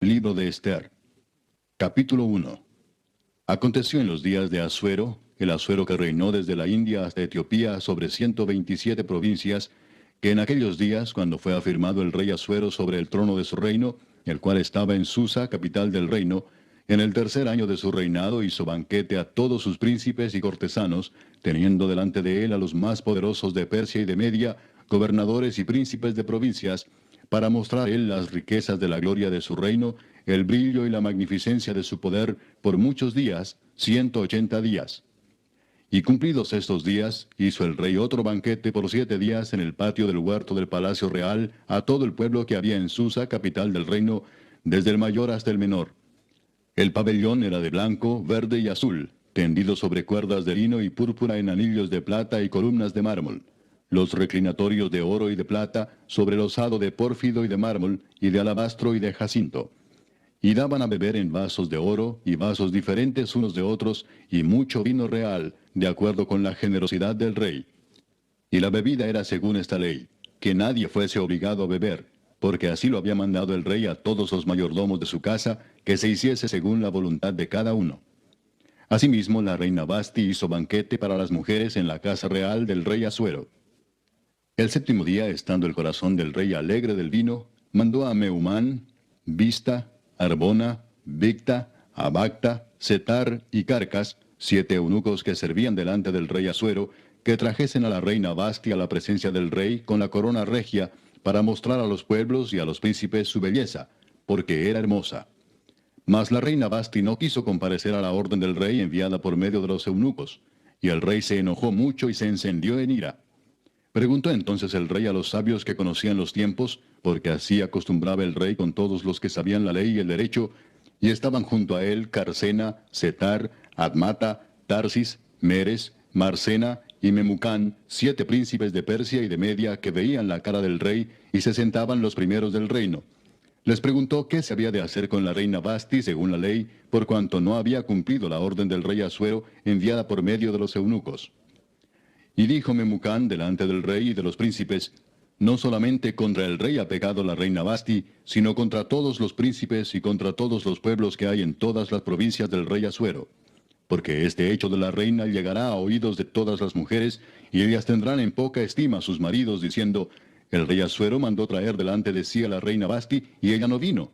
Libro de Esther. Capítulo 1. Aconteció en los días de Asuero, el Asuero que reinó desde la India hasta Etiopía sobre 127 provincias, que en aquellos días, cuando fue afirmado el rey Asuero sobre el trono de su reino, el cual estaba en Susa, capital del reino, en el tercer año de su reinado hizo banquete a todos sus príncipes y cortesanos, teniendo delante de él a los más poderosos de Persia y de Media, gobernadores y príncipes de provincias, para mostrar él las riquezas de la gloria de su reino, el brillo y la magnificencia de su poder por muchos días, 180 días. Y cumplidos estos días, hizo el rey otro banquete por 7 días en el patio del huerto del palacio real a todo el pueblo que había en Susa, capital del reino, desde el mayor hasta el menor. El pabellón era de blanco, verde y azul, tendido sobre cuerdas de lino y púrpura en anillos de plata y columnas de mármol. Los reclinatorios de oro y de plata, sobre losado de pórfido y de mármol, y de alabastro y de jacinto. Y daban a beber en vasos de oro, y vasos diferentes unos de otros, y mucho vino real, de acuerdo con la generosidad del rey. Y la bebida era según esta ley, que nadie fuese obligado a beber, porque así lo había mandado el rey a todos los mayordomos de su casa, que se hiciese según la voluntad de cada uno. Asimismo, la reina Basti hizo banquete para las mujeres en la casa real del rey Asuero. El séptimo día, estando el corazón del rey alegre del vino, mandó a Mehumán, Bista, Arbona, Bigta, Abagta, Setar y Carcas, 7 eunucos que servían delante del rey Asuero, que trajesen a la reina Basti a la presencia del rey con la corona regia, para mostrar a los pueblos y a los príncipes su belleza, porque era hermosa. Mas la reina Basti no quiso comparecer a la orden del rey enviada por medio de los eunucos, y el rey se enojó mucho y se encendió en ira. Preguntó entonces el rey a los sabios que conocían los tiempos, porque así acostumbraba el rey con todos los que sabían la ley y el derecho, y estaban junto a él Carsena, Setar, Admata, Tarsis, Meres, Marsena y Memucán, 7 príncipes de Persia y de Media que veían la cara del rey y se sentaban los primeros del reino. Les preguntó qué se había de hacer con la reina Basti según la ley, por cuanto no había cumplido la orden del rey Asuero enviada por medio de los eunucos. Y dijo Memucán delante del rey y de los príncipes, no solamente contra el rey ha pecado la reina Basti, sino contra todos los príncipes y contra todos los pueblos que hay en todas las provincias del rey Asuero. Porque este hecho de la reina llegará a oídos de todas las mujeres, y ellas tendrán en poca estima a sus maridos, diciendo, el rey Asuero mandó traer delante de sí a la reina Basti, y ella no vino.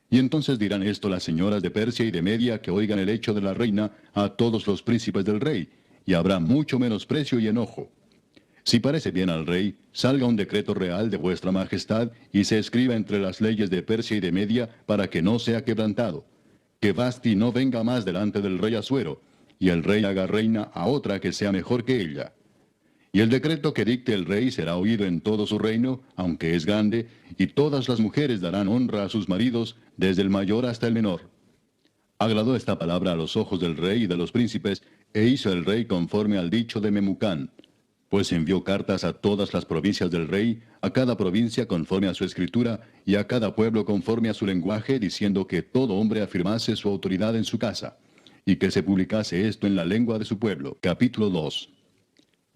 Y entonces dirán esto las señoras de Persia y de Media que oigan el hecho de la reina a todos los príncipes del rey, y habrá mucho menosprecio y enojo. Si parece bien al rey, salga un decreto real de vuestra majestad y se escriba entre las leyes de Persia y de Media para que no sea quebrantado. Que Basti no venga más delante del rey Asuero, y el rey haga reina a otra que sea mejor que ella. Y el decreto que dicte el rey será oído en todo su reino, aunque es grande, y todas las mujeres darán honra a sus maridos, desde el mayor hasta el menor. Agradó esta palabra a los ojos del rey y de los príncipes, e hizo el rey conforme al dicho de Memucán. Pues envió cartas a todas las provincias del rey, a cada provincia conforme a su escritura, y a cada pueblo conforme a su lenguaje, diciendo que todo hombre afirmase su autoridad en su casa, y que se publicase esto en la lengua de su pueblo. Capítulo 2.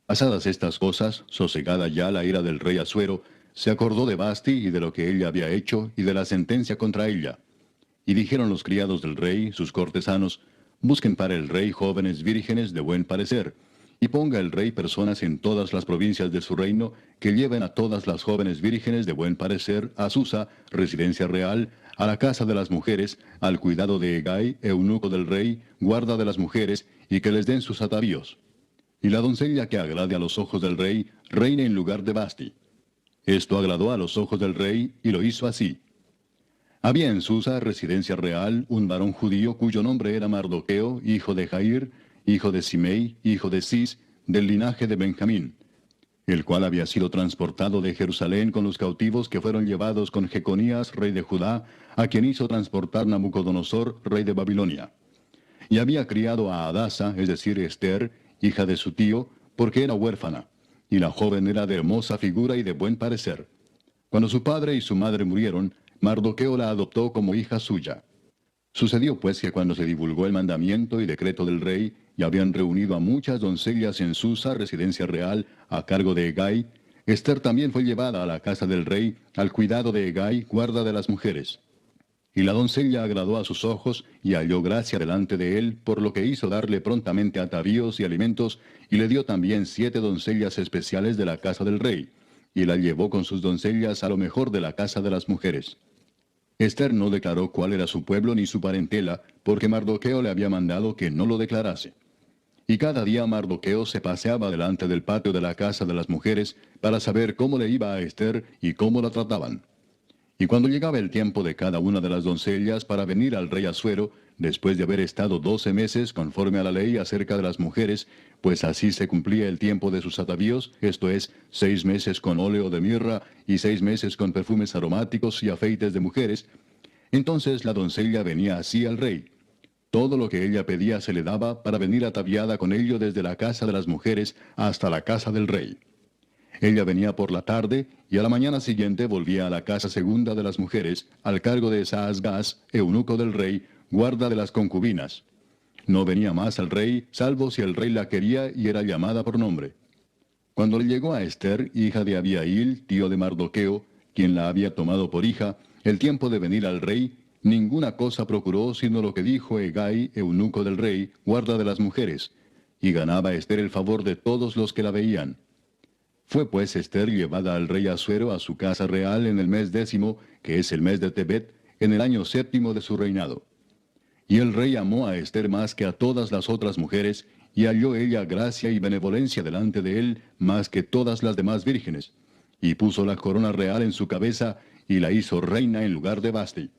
Pasadas estas cosas, sosegada ya la ira del rey Asuero, se acordó de Basti y de lo que ella había hecho, y de la sentencia contra ella. Y dijeron los criados del rey, sus cortesanos, busquen para el rey jóvenes vírgenes de buen parecer, y ponga el rey personas en todas las provincias de su reino, que lleven a todas las jóvenes vírgenes de buen parecer a Susa, residencia real, a la casa de las mujeres, al cuidado de Hegai, eunuco del rey, guarda de las mujeres, y que les den sus atavíos. Y la doncella que agrade a los ojos del rey, reine en lugar de Basti. Esto agradó a los ojos del rey, y lo hizo así. Había en Susa, residencia real, un varón judío cuyo nombre era Mardoqueo, hijo de Jair, hijo de Simei, hijo de Cis, del linaje de Benjamín, el cual había sido transportado de Jerusalén con los cautivos que fueron llevados con Jeconías, rey de Judá, a quien hizo transportar Nabucodonosor, rey de Babilonia. Y había criado a Adasa, es decir, Esther, hija de su tío, porque era huérfana, y la joven era de hermosa figura y de buen parecer. Cuando su padre y su madre murieron, Mardoqueo la adoptó como hija suya. Sucedió pues que cuando se divulgó el mandamiento y decreto del rey, y habían reunido a muchas doncellas en Susa, residencia real, a cargo de Hegai, Esther también fue llevada a la casa del rey, al cuidado de Hegai, guarda de las mujeres. Y la doncella agradó a sus ojos, y halló gracia delante de él, por lo que hizo darle prontamente atavíos y alimentos, y le dio también 7 doncellas especiales de la casa del rey, y la llevó con sus doncellas a lo mejor de la casa de las mujeres. Ester no declaró cuál era su pueblo ni su parentela, porque Mardoqueo le había mandado que no lo declarase. Y cada día Mardoqueo se paseaba delante del patio de la casa de las mujeres para saber cómo le iba a Ester y cómo la trataban. Y cuando llegaba el tiempo de cada una de las doncellas para venir al rey Asuero, después de haber estado 12 meses conforme a la ley acerca de las mujeres, pues así se cumplía el tiempo de sus atavíos, esto es, 6 meses con óleo de mirra y 6 meses con perfumes aromáticos y afeites de mujeres, entonces la doncella venía así al rey. Todo lo que ella pedía se le daba para venir ataviada con ello desde la casa de las mujeres hasta la casa del rey. Ella venía por la tarde, y a la mañana siguiente volvía a la casa segunda de las mujeres, al cargo de Saasgaz, eunuco del rey, guarda de las concubinas. No venía más al rey, salvo si el rey la quería y era llamada por nombre. Cuando le llegó a Ester, hija de Abihail, tío de Mardoqueo, quien la había tomado por hija, el tiempo de venir al rey, ninguna cosa procuró sino lo que dijo Hegai, eunuco del rey, guarda de las mujeres, y ganaba Ester el favor de todos los que la veían. Fue pues Ester llevada al rey Asuero a su casa real en el mes 10, que es el mes de Tebet, en el año 7 de su reinado. Y el rey amó a Ester más que a todas las otras mujeres, y halló ella gracia y benevolencia delante de él más que todas las demás vírgenes. Y puso la corona real en su cabeza, y la hizo reina en lugar de Vasti.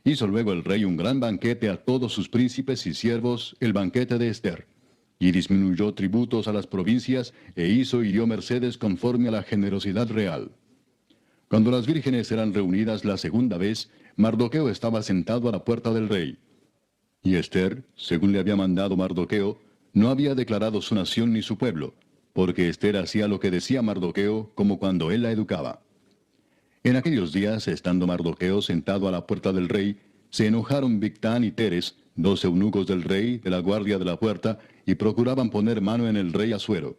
Hizo luego el rey un gran banquete a todos sus príncipes y siervos, el banquete de Ester. Y disminuyó tributos a las provincias, e hizo y dio mercedes conforme a la generosidad real. Cuando las vírgenes eran reunidas la segunda vez, Mardoqueo estaba sentado a la puerta del rey. Y Ester, según le había mandado Mardoqueo, no había declarado su nación ni su pueblo, porque Ester hacía lo que decía Mardoqueo, como cuando él la educaba. En aquellos días, estando Mardoqueo sentado a la puerta del rey, se enojaron Bigtán y Teres, 2 eunucos del rey, de la guardia de la puerta, y procuraban poner mano en el rey Asuero.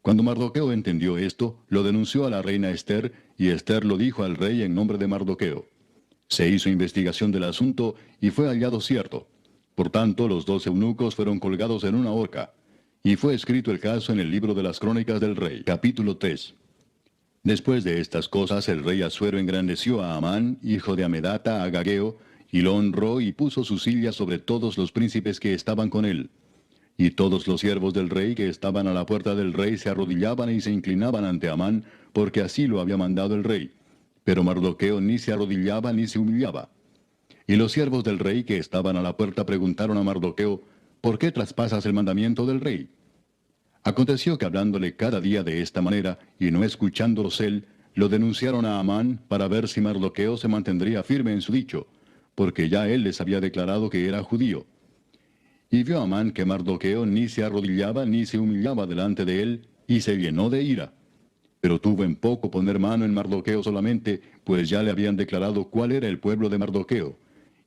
Cuando Mardoqueo entendió esto, lo denunció a la reina Ester, y Ester lo dijo al rey en nombre de Mardoqueo. Se hizo investigación del asunto, y fue hallado cierto. Por tanto, los 2 eunucos fueron colgados en una horca. Y fue escrito el caso en el libro de las crónicas del rey. Capítulo 3. Después de estas cosas, el rey Asuero engrandeció a Amán, hijo de Amedata, Agageo, y lo honró y puso su silla sobre todos los príncipes que estaban con él. Y todos los siervos del rey que estaban a la puerta del rey se arrodillaban y se inclinaban ante Amán, porque así lo había mandado el rey. Pero Mardoqueo ni se arrodillaba ni se humillaba. Y los siervos del rey que estaban a la puerta preguntaron a Mardoqueo, ¿por qué traspasas el mandamiento del rey? Aconteció que hablándole cada día de esta manera, y no escuchándolos él, lo denunciaron a Amán para ver si Mardoqueo se mantendría firme en su dicho, porque ya él les había declarado que era judío. Y vio Amán que Mardoqueo ni se arrodillaba ni se humillaba delante de él, y se llenó de ira. Pero tuvo en poco poner mano en Mardoqueo solamente, pues ya le habían declarado cuál era el pueblo de Mardoqueo.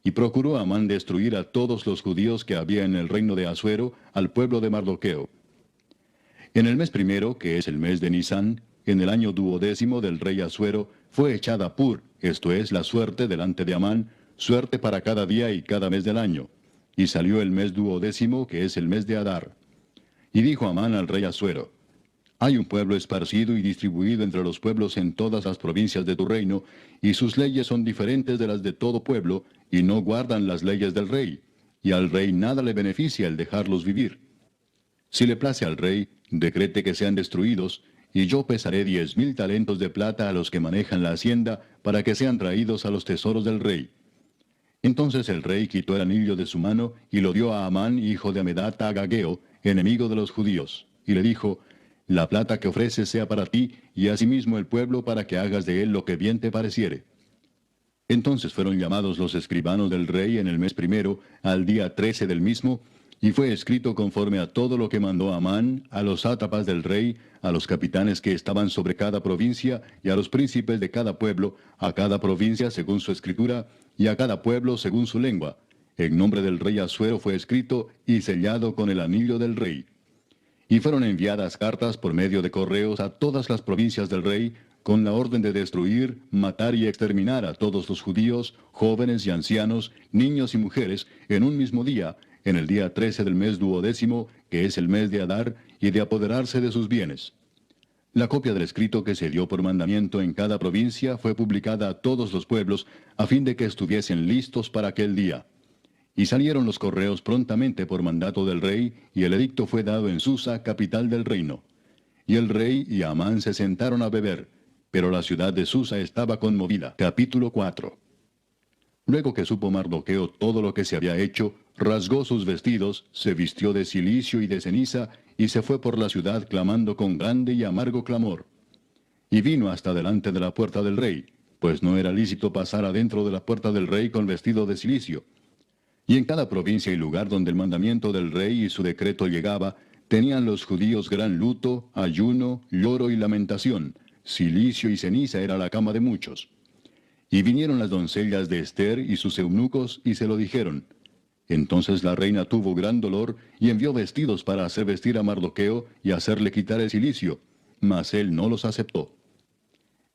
Y procuró Amán destruir a todos los judíos que había en el reino de Asuero, al pueblo de Mardoqueo. En el mes primero, que es el mes de Nisán, en el año 12 del rey Asuero, fue echada Pur, esto es, la suerte delante de Amán, suerte para cada día y cada mes del año. Y salió el mes 12, que es el mes de Adar. Y dijo Amán al rey Asuero: hay un pueblo esparcido y distribuido entre los pueblos en todas las provincias de tu reino, y sus leyes son diferentes de las de todo pueblo, y no guardan las leyes del rey, y al rey nada le beneficia el dejarlos vivir. Si le place al rey, decrete que sean destruidos, y yo pesaré 10,000 talentos de plata a los que manejan la hacienda, para que sean traídos a los tesoros del rey. Entonces el rey quitó el anillo de su mano, y lo dio a Amán, hijo de Amedata, Agageo, enemigo de los judíos, y le dijo: la plata que ofreces sea para ti, y asimismo el pueblo, para que hagas de él lo que bien te pareciere. Entonces fueron llamados los escribanos del rey en el mes primero, al día 13 del mismo, y fue escrito conforme a todo lo que mandó Amán, a los sátrapas del rey, a los capitanes que estaban sobre cada provincia, y a los príncipes de cada pueblo, a cada provincia según su escritura, y a cada pueblo según su lengua. En nombre del rey Asuero fue escrito y sellado con el anillo del rey. Y fueron enviadas cartas por medio de correos a todas las provincias del rey, con la orden de destruir, matar y exterminar a todos los judíos, jóvenes y ancianos, niños y mujeres, en un mismo día, en el día 13 del mes 12º, que es el mes de Adar, y de apoderarse de sus bienes. La copia del escrito que se dio por mandamiento en cada provincia fue publicada a todos los pueblos, a fin de que estuviesen listos para aquel día. Y salieron los correos prontamente por mandato del rey, y el edicto fue dado en Susa, capital del reino. Y el rey y Amán se sentaron a beber, pero la ciudad de Susa estaba conmovida. Capítulo 4. Luego que supo Mardoqueo todo lo que se había hecho, rasgó sus vestidos, se vistió de cilicio y de ceniza, y se fue por la ciudad clamando con grande y amargo clamor. Y vino hasta delante de la puerta del rey, pues no era lícito pasar adentro de la puerta del rey con vestido de cilicio. Y en cada provincia y lugar donde el mandamiento del rey y su decreto llegaba, tenían los judíos gran luto, ayuno, lloro y lamentación. Cilicio y ceniza era la cama de muchos. Y vinieron las doncellas de Ester y sus eunucos y se lo dijeron. Entonces la reina tuvo gran dolor y envió vestidos para hacer vestir a Mardoqueo y hacerle quitar el cilicio, mas él no los aceptó.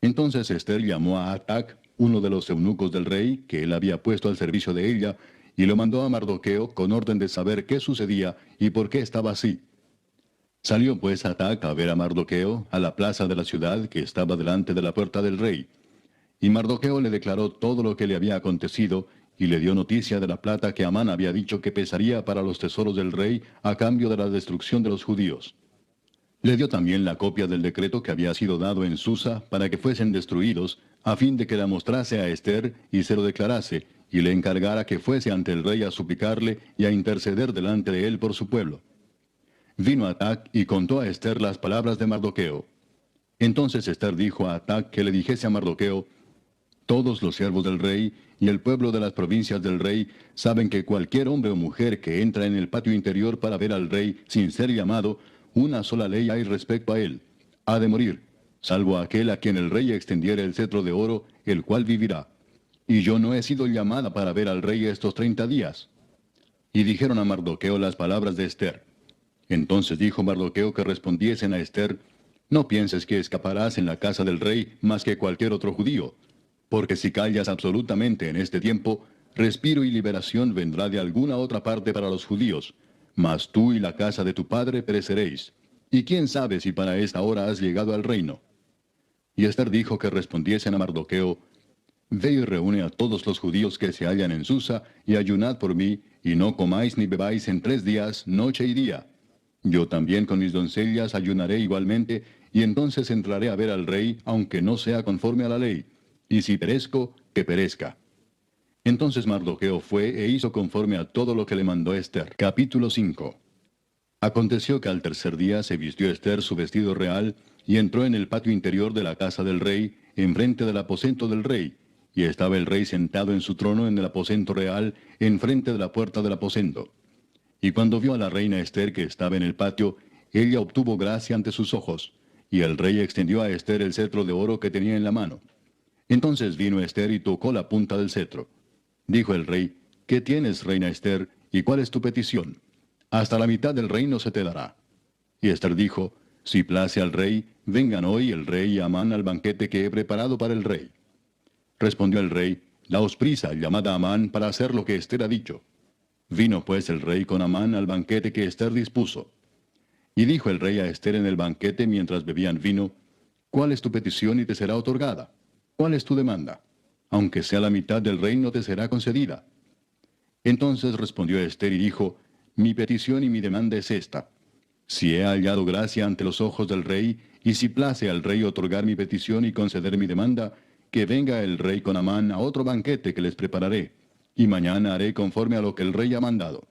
Entonces Ester llamó a Atac, uno de los eunucos del rey, que él había puesto al servicio de ella, y lo mandó a Mardoqueo con orden de saber qué sucedía y por qué estaba así. Salió pues Atac a ver a Mardoqueo a la plaza de la ciudad que estaba delante de la puerta del rey. Y Mardoqueo le declaró todo lo que le había acontecido, y le dio noticia de la plata que Amán había dicho que pesaría para los tesoros del rey a cambio de la destrucción de los judíos. Le dio también la copia del decreto que había sido dado en Susa para que fuesen destruidos, a fin de que la mostrase a Ester y se lo declarase, y le encargara que fuese ante el rey a suplicarle y a interceder delante de él por su pueblo. Vino Atac y contó a Ester las palabras de Mardoqueo. Entonces Ester dijo a Atac que le dijese a Mardoqueo: todos los siervos del rey y el pueblo de las provincias del rey saben que cualquier hombre o mujer que entra en el patio interior para ver al rey sin ser llamado, una sola ley hay respecto a él: ha de morir, salvo aquel a quien el rey extendiere el cetro de oro, el cual vivirá. Y yo no he sido llamada para ver al rey estos 30 días. Y dijeron a Mardoqueo las palabras de Ester. Entonces dijo Mardoqueo que respondiesen a Ester: no pienses que escaparás en la casa del rey más que cualquier otro judío, porque si callas absolutamente en este tiempo, respiro y liberación vendrá de alguna otra parte para los judíos, mas tú y la casa de tu padre pereceréis. Y quién sabe si para esta hora has llegado al reino. Y Ester dijo que respondiesen a Mardoqueo: ve y reúne a todos los judíos que se hallan en Susa, y ayunad por mí, y no comáis ni bebáis en 3 días, noche y día. Yo también con mis doncellas ayunaré igualmente, y entonces entraré a ver al rey, aunque no sea conforme a la ley. Y si perezco, que perezca. Entonces Mardoqueo fue e hizo conforme a todo lo que le mandó Ester. Capítulo 5. Aconteció que al tercer día se vistió Ester su vestido real, y entró en el patio interior de la casa del rey, enfrente del aposento del rey, y estaba el rey sentado en su trono en el aposento real, enfrente de la puerta del aposento. Y cuando vio a la reina Ester que estaba en el patio, ella obtuvo gracia ante sus ojos, y el rey extendió a Ester el cetro de oro que tenía en la mano. Entonces vino Ester y tocó la punta del cetro. Dijo el rey: ¿qué tienes, reina Ester, y cuál es tu petición? Hasta la mitad del reino se te dará. Y Ester dijo: si place al rey, vengan hoy el rey y Amán al banquete que he preparado para el rey. Respondió el rey: daos prisa, llamad a Amán para hacer lo que Ester ha dicho. Vino pues el rey con Amán al banquete que Ester dispuso. Y dijo el rey a Ester en el banquete mientras bebían vino: ¿cuál es tu petición y te será otorgada? ¿Cuál es tu demanda? Aunque sea la mitad del reino te será concedida. Entonces respondió Ester y dijo: mi petición y mi demanda es esta: si he hallado gracia ante los ojos del rey, y si place al rey otorgar mi petición y conceder mi demanda, que venga el rey con Amán a otro banquete que les prepararé, y mañana haré conforme a lo que el rey ha mandado.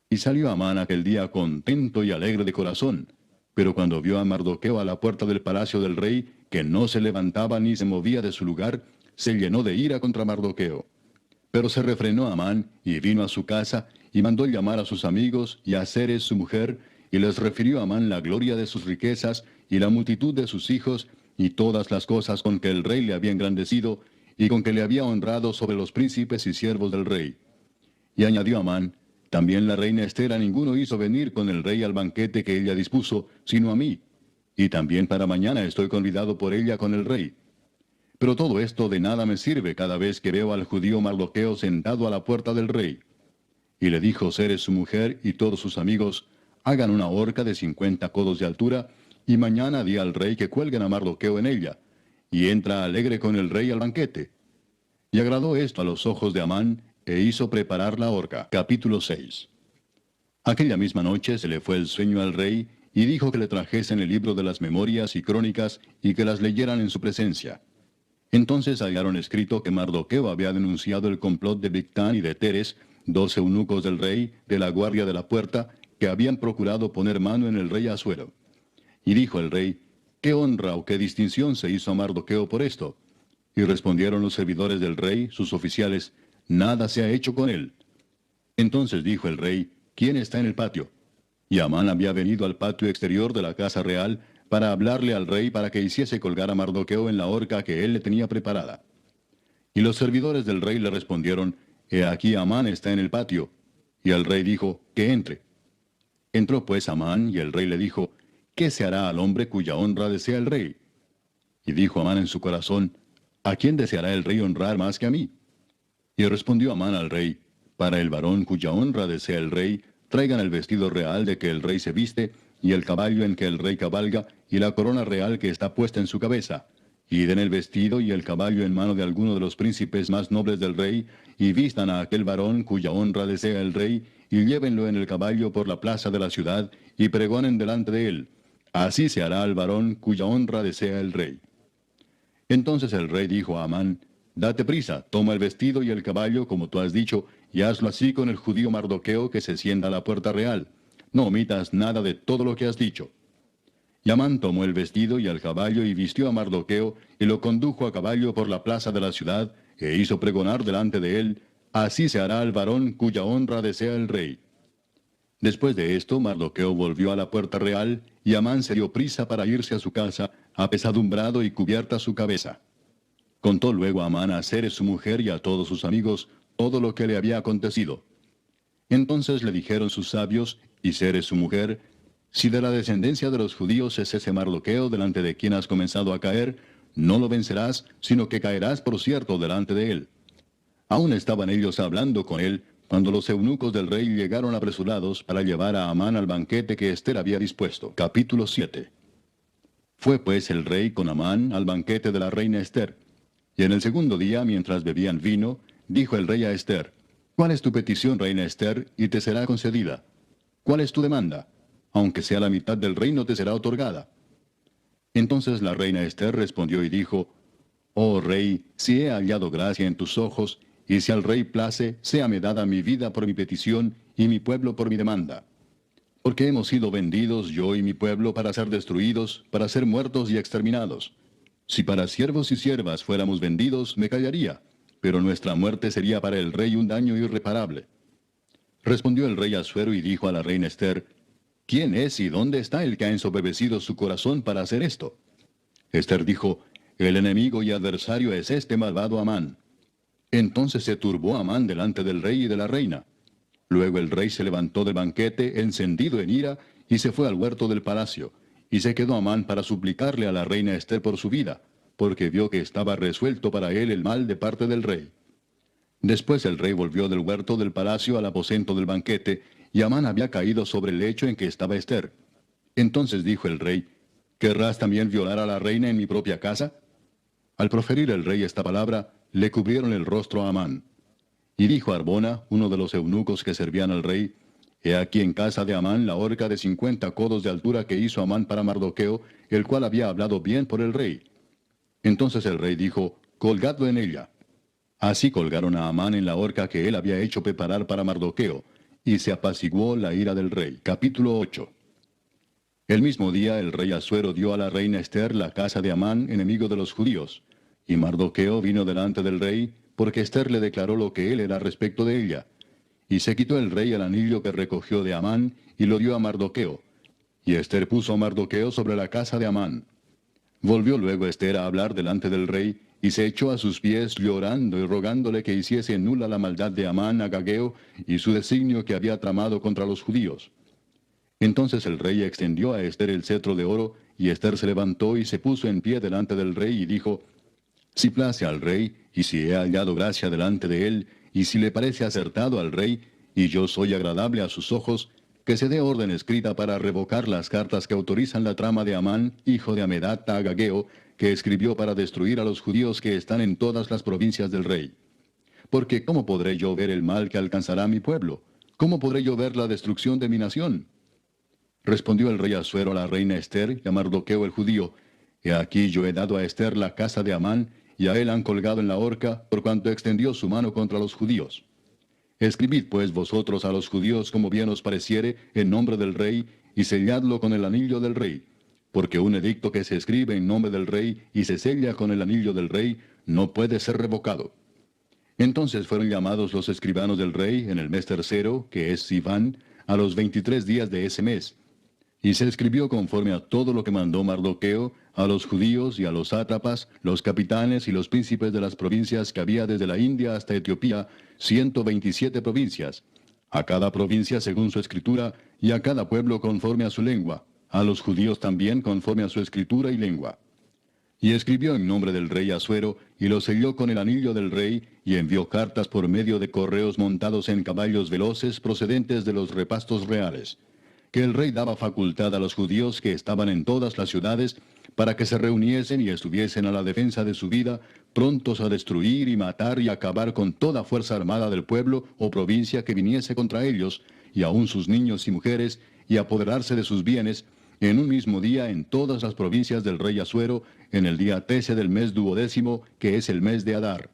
Y salió Amán aquel día contento y alegre de corazón. Pero cuando vio a Mardoqueo a la puerta del palacio del rey, que no se levantaba ni se movía de su lugar, se llenó de ira contra Mardoqueo. Pero se refrenó Amán, y vino a su casa, y mandó llamar a sus amigos, y a Zeres su mujer, y les refirió a Amán la gloria de sus riquezas, y la multitud de sus hijos, y todas las cosas con que el rey le había engrandecido, y con que le había honrado sobre los príncipes y siervos del rey. Y añadió Amán: también la reina Ester a ninguno hizo venir con el rey al banquete que ella dispuso, sino a mí. y también para mañana estoy convidado por ella con el rey. Pero todo esto de nada me sirve cada vez que veo al judío Mardoqueo sentado a la puerta del rey. Y le dijo Zeres su mujer y todos sus amigos, hagan una horca de 50 codos de altura, y mañana di al rey que cuelguen a Mardoqueo en ella, y entra alegre con el rey al banquete. Y agradó esto a los ojos de Amán, e hizo preparar la horca. Capítulo 6. Aquella misma noche se le fue el sueño al rey, y dijo que le trajesen el libro de las memorias y crónicas, y que las leyeran en su presencia. Entonces hallaron escrito que Mardoqueo había denunciado el complot de Bigtán y de Teres, 2 eunucos del rey, de la guardia de la puerta, que habían procurado poner mano en el rey Asuero. Y dijo el rey, ¿qué honra o qué distinción se hizo a Mardoqueo por esto? Y respondieron los servidores del rey, sus oficiales, nada se ha hecho con él. Entonces dijo el rey, ¿quién está en el patio? Y Amán había venido al patio exterior de la casa real para hablarle al rey para que hiciese colgar a Mardoqueo en la horca que él le tenía preparada. Y los servidores del rey le respondieron, He aquí Amán está en el patio. Y el rey dijo, que entre. Entró pues Amán, y el rey le dijo, ¿qué se hará al hombre cuya honra desea el rey? Y dijo Amán en su corazón, ¿a quién deseará el rey honrar más que a mí? Y respondió Amán al rey, para el varón cuya honra desea el rey, traigan el vestido real de que el rey se viste, y el caballo en que el rey cabalga, y la corona real que está puesta en su cabeza. Y den el vestido y el caballo en mano de alguno de los príncipes más nobles del rey, y vistan a aquel varón cuya honra desea el rey, y llévenlo en el caballo por la plaza de la ciudad, y pregonen delante de él. Así se hará al varón cuya honra desea el rey. Entonces el rey dijo a Amán, date prisa, toma el vestido y el caballo, como tú has dicho, y hazlo así con el judío Mardoqueo que se sienta a la puerta real. No omitas nada de todo lo que has dicho. Y Amán tomó el vestido y el caballo y vistió a Mardoqueo, y lo condujo a caballo por la plaza de la ciudad, e hizo pregonar delante de él, así se hará al varón cuya honra desea el rey. Después de esto, Mardoqueo volvió a la puerta real, y Amán se dio prisa para irse a su casa, apesadumbrado y cubierta su cabeza. Contó luego Amán a Zeres su mujer y a todos sus amigos todo lo que le había acontecido. Entonces le dijeron sus sabios, y Zeres su mujer, si de la descendencia de los judíos es ese Mardoqueo delante de quien has comenzado a caer, no lo vencerás, sino que caerás por cierto delante de él. Aún estaban ellos hablando con él, cuando los eunucos del rey llegaron apresurados para llevar a Amán al banquete que Ester había dispuesto. Capítulo 7. Fue pues el rey con Amán al banquete de la reina Ester. Y en el segundo día, mientras bebían vino, dijo el rey a Ester, ¿cuál es tu petición, reina Ester, y te será concedida? ¿Cuál es tu demanda? Aunque sea la mitad del reino te será otorgada. Entonces la reina Ester respondió y dijo, Oh rey, si he hallado gracia en tus ojos, y si al rey place, séame dada mi vida por mi petición, y mi pueblo por mi demanda. Porque hemos sido vendidos yo y mi pueblo para ser destruidos, para ser muertos y exterminados. Si para siervos y siervas fuéramos vendidos, me callaría, pero nuestra muerte sería para el rey un daño irreparable. Respondió el rey Asuero y dijo a la reina Ester, ¿quién es y dónde está el que ha ensoberbecido su corazón para hacer esto? Ester dijo, el enemigo y adversario es este malvado Amán. Entonces se turbó Amán delante del rey y de la reina. Luego el rey se levantó del banquete, encendido en ira, y se fue al huerto del palacio. Y se quedó Amán para suplicarle a la reina Ester por su vida, porque vio que estaba resuelto para él el mal de parte del rey. Después el rey volvió del huerto del palacio al aposento del banquete, y Amán había caído sobre el lecho en que estaba Ester. Entonces dijo el rey, ¿querrás también violar a la reina en mi propia casa? Al proferir el rey esta palabra, le cubrieron el rostro a Amán. Y dijo Arbona, uno de los eunucos que servían al rey, He aquí en casa de Amán la horca de 50 codos de altura que hizo Amán para Mardoqueo, el cual había hablado bien por el rey. Entonces el rey dijo, colgadlo en ella. Así colgaron a Amán en la horca que él había hecho preparar para Mardoqueo, y se apaciguó la ira del rey. Capítulo 8. El mismo día el rey Asuero dio a la reina Ester la casa de Amán, enemigo de los judíos. Y Mardoqueo vino delante del rey, porque Ester le declaró lo que él era respecto de ella. Y se quitó el rey el anillo que recogió de Amán, y lo dio a Mardoqueo. Y Ester puso a Mardoqueo sobre la casa de Amán. Volvió luego Ester a hablar delante del rey, y se echó a sus pies llorando y rogándole que hiciese nula la maldad de Amán Agageo y su designio que había tramado contra los judíos. Entonces el rey extendió a Ester el cetro de oro, y Ester se levantó y se puso en pie delante del rey y dijo, si place al rey, y si he hallado gracia delante de él, y si le parece acertado al rey, y yo soy agradable a sus ojos, que se dé orden escrita para revocar las cartas que autorizan la trama de Amán, hijo de Amedata Agageo, que escribió para destruir a los judíos que están en todas las provincias del rey. Porque ¿cómo podré yo ver el mal que alcanzará a mi pueblo? ¿Cómo podré yo ver la destrucción de mi nación? Respondió el rey Asuero a la reina Ester y a Mardoqueo el judío, he aquí yo he dado a Ester la casa de Amán, y a él han colgado en la horca, por cuanto extendió su mano contra los judíos. Escribid pues vosotros a los judíos como bien os pareciere, en nombre del rey, y selladlo con el anillo del rey. Porque un edicto que se escribe en nombre del rey y se sella con el anillo del rey, no puede ser revocado. Entonces fueron llamados los escribanos del rey en el mes tercero, que es Sivan, a los 23 días de ese mes. Y se escribió conforme a todo lo que mandó Mardoqueo, a los judíos y a los sátrapas, los capitanes y los príncipes de las provincias que había desde la India hasta Etiopía, 127 provincias, a cada provincia según su escritura, y a cada pueblo conforme a su lengua, a los judíos también conforme a su escritura y lengua. Y escribió en nombre del rey Asuero, y lo selló con el anillo del rey, y envió cartas por medio de correos montados en caballos veloces procedentes de los repastos reales, que el rey daba facultad a los judíos que estaban en todas las ciudades, para que se reuniesen y estuviesen a la defensa de su vida, prontos a destruir y matar y acabar con toda fuerza armada del pueblo o provincia que viniese contra ellos, y aun sus niños y mujeres, y apoderarse de sus bienes, en un mismo día en todas las provincias del rey Asuero, en el día 13 del mes 12º, que es el mes de Adar.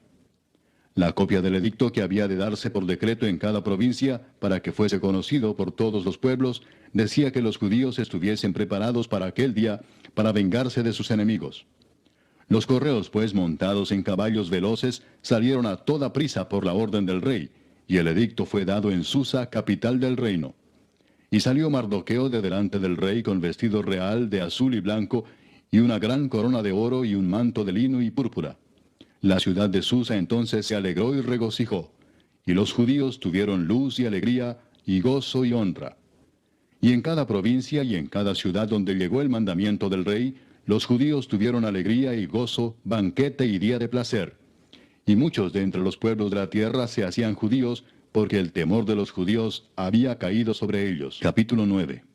La copia del edicto que había de darse por decreto en cada provincia, para que fuese conocido por todos los pueblos, decía que los judíos estuviesen preparados para aquel día, para vengarse de sus enemigos. Los correos, pues, montados en caballos veloces, salieron a toda prisa por la orden del rey, y el edicto fue dado en Susa, capital del reino. Y salió Mardoqueo de delante del rey con vestido real de azul y blanco, y una gran corona de oro y un manto de lino y púrpura. La ciudad de Susa entonces se alegró y regocijó, y los judíos tuvieron luz y alegría, y gozo y honra. Y en cada provincia y en cada ciudad donde llegó el mandamiento del rey, los judíos tuvieron alegría y gozo, banquete y día de placer. Y muchos de entre los pueblos de la tierra se hacían judíos, porque el temor de los judíos había caído sobre ellos. Capítulo 9.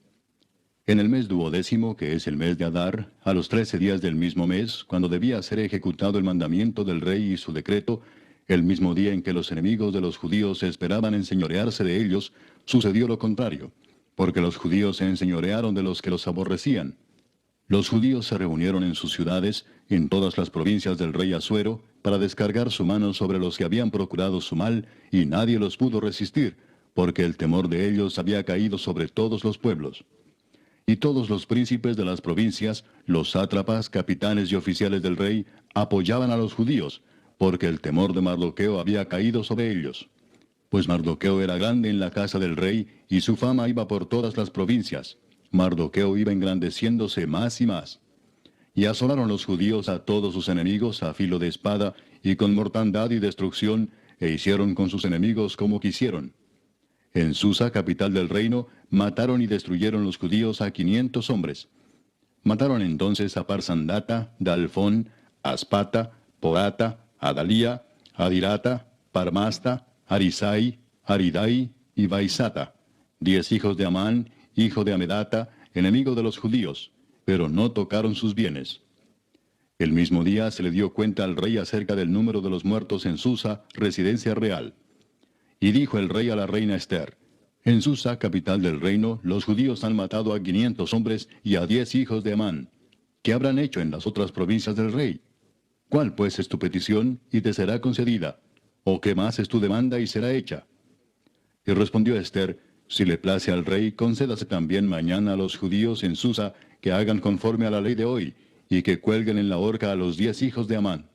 En el mes 12º, que es el mes de Adar, a los 13 días del mismo mes, cuando debía ser ejecutado el mandamiento del rey y su decreto, el mismo día en que los enemigos de los judíos esperaban enseñorearse de ellos, sucedió lo contrario, porque los judíos se enseñorearon de los que los aborrecían. Los judíos se reunieron en sus ciudades, en todas las provincias del rey Asuero, para descargar su mano sobre los que habían procurado su mal, y nadie los pudo resistir, porque el temor de ellos había caído sobre todos los pueblos. Y todos los príncipes de las provincias, los sátrapas, capitanes y oficiales del rey, apoyaban a los judíos, porque el temor de Mardoqueo había caído sobre ellos. Pues Mardoqueo era grande en la casa del rey, y su fama iba por todas las provincias. Mardoqueo iba engrandeciéndose más y más. Y asolaron los judíos a todos sus enemigos a filo de espada, y con mortandad y destrucción, e hicieron con sus enemigos como quisieron. En Susa, capital del reino, mataron y destruyeron los judíos a 500 hombres. Mataron entonces a Parsandata, Dalfón, Aspata, Porata, Adalía, Adirata, Parmasta, Arisai, Aridai y Baisata, 10 hijos de Amán, hijo de Amedata, enemigo de los judíos, pero no tocaron sus bienes. El mismo día se le dio cuenta al rey acerca del número de los muertos en Susa, residencia real. Y dijo el rey a la reina Ester, en Susa, capital del reino, los judíos han matado a 500 hombres y a 10 hijos de Amán. ¿Qué habrán hecho en las otras provincias del rey? ¿Cuál pues es tu petición y te será concedida? ¿O qué más es tu demanda y será hecha? Y respondió Ester, si le place al rey, concédase también mañana a los judíos en Susa que hagan conforme a la ley de hoy, y que cuelguen en la horca a los 10 hijos de Amán.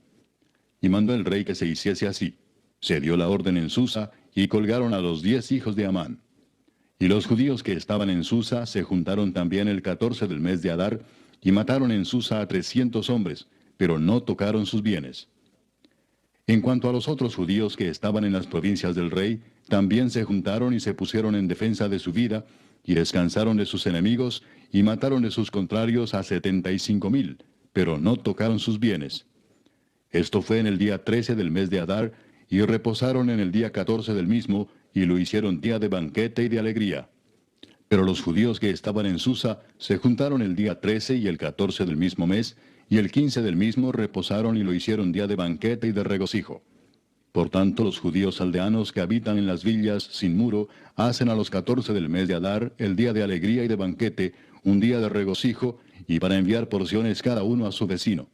Y mandó el rey que se hiciese así. Se dio la orden en Susa, y colgaron a los 10 hijos de Amán. Y los judíos que estaban en Susa se juntaron también el 14 del mes de Adar, y mataron en Susa a 300 hombres, pero no tocaron sus bienes. En cuanto a los otros judíos que estaban en las provincias del rey, también se juntaron y se pusieron en defensa de su vida, y descansaron de sus enemigos, y mataron de sus contrarios a 75,000, pero no tocaron sus bienes. Esto fue en el día 13 del mes de Adar, y reposaron en el día 14 del mismo, y lo hicieron día de banquete y de alegría. Pero los judíos que estaban en Susa se juntaron el día 13 y el 14 del mismo mes, y el 15 del mismo reposaron y lo hicieron día de banquete y de regocijo. Por tanto, los judíos aldeanos que habitan en las villas sin muro hacen a los 14 del mes de Adar el día de alegría y de banquete, un día de regocijo, y para enviar porciones cada uno a su vecino.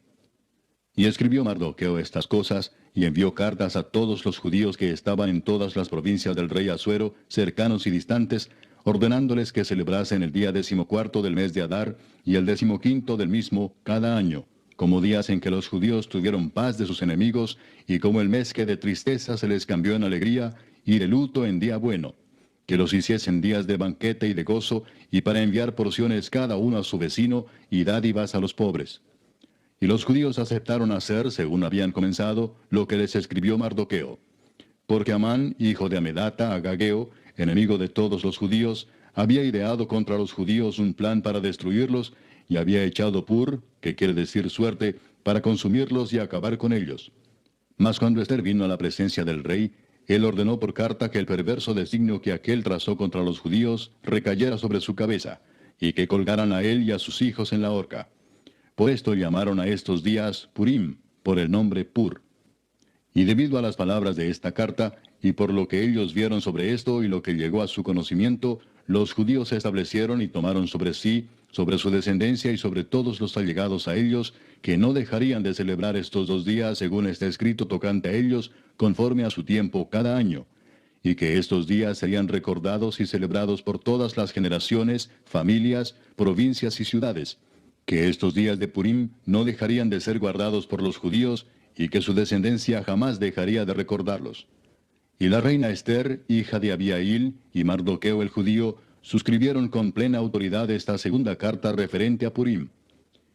Y escribió Mardoqueo estas cosas, y envió cartas a todos los judíos que estaban en todas las provincias del rey Asuero, cercanos y distantes, ordenándoles que celebrasen el día 14 del mes de Adar, y el 15 del mismo cada año, como días en que los judíos tuvieron paz de sus enemigos, y como el mes que de tristeza se les cambió en alegría, y de luto en día bueno, que los hiciesen días de banquete y de gozo, y para enviar porciones cada uno a su vecino, y dádivas a los pobres. Y los judíos aceptaron hacer, según habían comenzado, lo que les escribió Mardoqueo. Porque Amán, hijo de Amedata, agageo, enemigo de todos los judíos, había ideado contra los judíos un plan para destruirlos, y había echado pur, que quiere decir suerte, para consumirlos y acabar con ellos. Mas cuando Ester vino a la presencia del rey, él ordenó por carta que el perverso designio que aquél trazó contra los judíos recayera sobre su cabeza, y que colgaran a él y a sus hijos en la horca. Por esto llamaron a estos días Purim, por el nombre Pur. Y debido a las palabras de esta carta, y por lo que ellos vieron sobre esto y lo que llegó a su conocimiento, los judíos se establecieron y tomaron sobre sí, sobre su descendencia y sobre todos los allegados a ellos, que no dejarían de celebrar estos 2 días según está escrito tocante a ellos, conforme a su tiempo cada año, y que estos días serían recordados y celebrados por todas las generaciones, familias, provincias y ciudades, que estos días de Purim no dejarían de ser guardados por los judíos, y que su descendencia jamás dejaría de recordarlos. Y la reina Ester, hija de Abihail, y Mardoqueo el judío, suscribieron con plena autoridad esta segunda carta referente a Purim.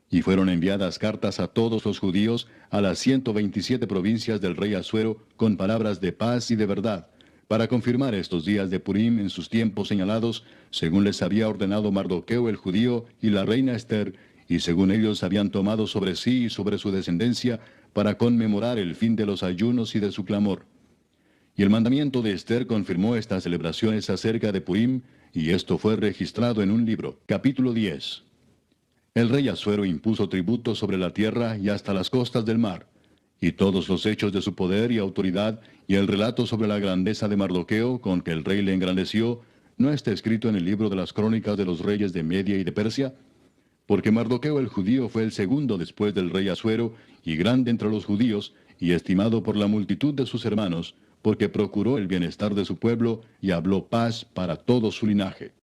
Y fueron enviadas cartas a todos los judíos, a las 127 provincias del rey Asuero, con palabras de paz y de verdad, para confirmar estos días de Purim en sus tiempos señalados, según les había ordenado Mardoqueo el judío y la reina Ester, y según ellos habían tomado sobre sí y sobre su descendencia, para conmemorar el fin de los ayunos y de su clamor. Y el mandamiento de Ester confirmó estas celebraciones acerca de Purim, y esto fue registrado en un libro. Capítulo 10. El rey Asuero impuso tributos sobre la tierra y hasta las costas del mar, y todos los hechos de su poder y autoridad, y el relato sobre la grandeza de Mardoqueo, con que el rey le engrandeció, ¿no está escrito en el libro de las crónicas de los reyes de Media y de Persia? Porque Mardoqueo el judío fue el segundo después del rey Asuero, y grande entre los judíos, y estimado por la multitud de sus hermanos, porque procuró el bienestar de su pueblo, y habló paz para todo su linaje.